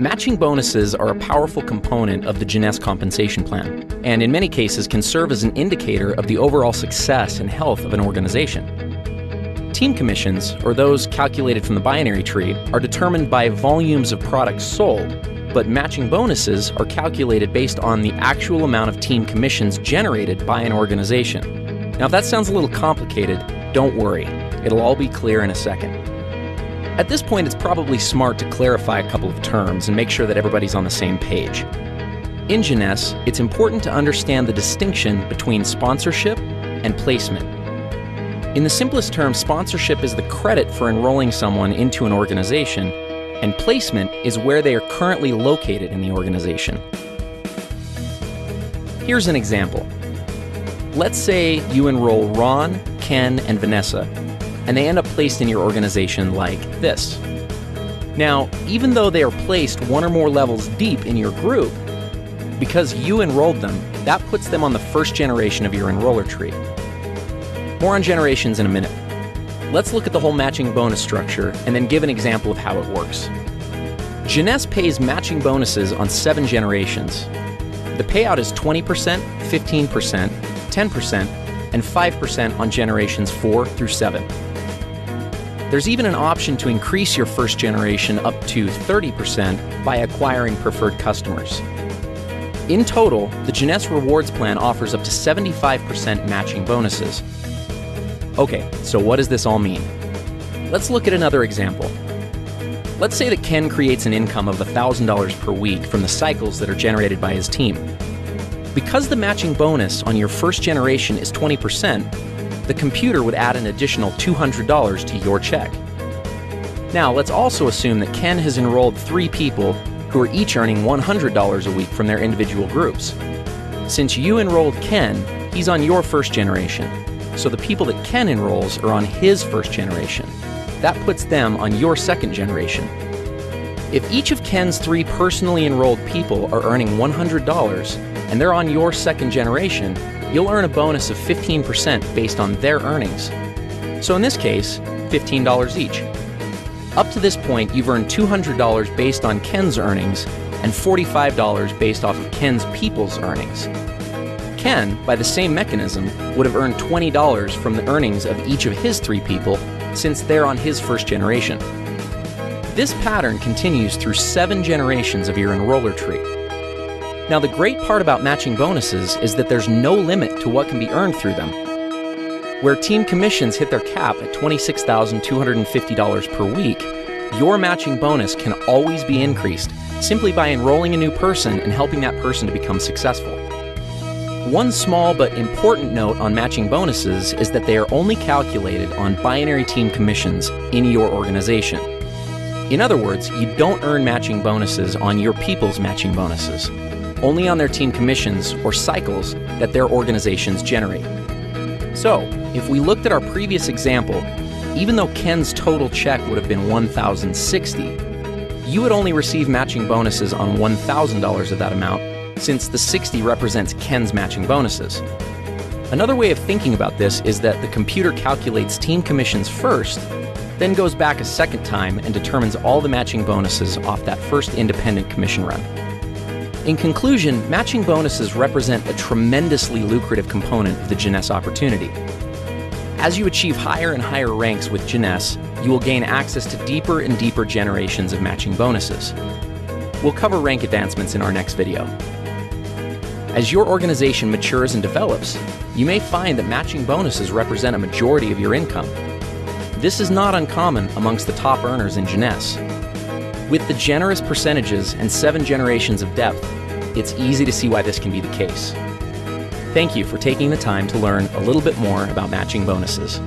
Matching bonuses are a powerful component of the Jeunesse compensation plan, and in many cases can serve as an indicator of the overall success and health of an organization. Team commissions, or those calculated from the binary tree, are determined by volumes of products sold, but matching bonuses are calculated based on the actual amount of team commissions generated by an organization. Now, if that sounds a little complicated, don't worry. It'll all be clear in a second. At this point, it's probably smart to clarify a couple of terms and make sure that everybody's on the same page. In Jeunesse, it's important to understand the distinction between sponsorship and placement. In the simplest terms, sponsorship is the credit for enrolling someone into an organization, and placement is where they are currently located in the organization. Here's an example. Let's say you enroll Ron, Ken, and Vanessa, and they end up placed in your organization like this. Now, even though they are placed one or more levels deep in your group, because you enrolled them, that puts them on the first generation of your enroller tree. More on generations in a minute. Let's look at the whole matching bonus structure and then give an example of how it works. Jeunesse pays matching bonuses on 7 generations. The payout is 20%, 15%, 10%, and 5% on generations 4 through 7. There's even an option to increase your first generation up to 30% by acquiring preferred customers. In total, the Jeunesse Rewards Plan offers up to 75% matching bonuses. Okay, so what does this all mean? Let's look at another example. Let's say that Ken creates an income of $1,000 per week from the cycles that are generated by his team. Because the matching bonus on your first generation is 20%, the computer would add an additional $200 to your check. Now, let's also assume that Ken has enrolled 3 people who are each earning $100 a week from their individual groups. Since you enrolled Ken, he's on your first generation, so the people that Ken enrolls are on his first generation. That puts them on your second generation. If each of Ken's 3 personally enrolled people are earning $100 and they're on your second generation, you'll earn a bonus of 15% based on their earnings. So in this case, $15 each. Up to this point, you've earned $200 based on Ken's earnings and $45 based off of Ken's people's earnings. Ken, by the same mechanism, would have earned $20 from the earnings of each of his 3 people since they're on his first generation. This pattern continues through 7 generations of your enroller tree. Now, the great part about matching bonuses is that there's no limit to what can be earned through them. Where team commissions hit their cap at $26,250 per week, your matching bonus can always be increased simply by enrolling a new person and helping that person to become successful. One small but important note on matching bonuses is that they are only calculated on binary team commissions in your organization. In other words, you don't earn matching bonuses on your people's matching bonuses, only on their team commissions or cycles that their organizations generate. So, if we looked at our previous example, even though Ken's total check would have been $1,060, you would only receive matching bonuses on $1,000 of that amount, since the 60 represents Ken's matching bonuses. Another way of thinking about this is that the computer calculates team commissions first, then goes back a second time and determines all the matching bonuses off that first independent commission run. In conclusion, matching bonuses represent a tremendously lucrative component of the Jeunesse opportunity. As you achieve higher and higher ranks with Jeunesse, you will gain access to deeper and deeper generations of matching bonuses. We'll cover rank advancements in our next video. As your organization matures and develops, you may find that matching bonuses represent a majority of your income. This is not uncommon amongst the top earners in Jeunesse. With the generous percentages and 7 generations of depth, it's easy to see why this can be the case. Thank you for taking the time to learn a little bit more about matching bonuses.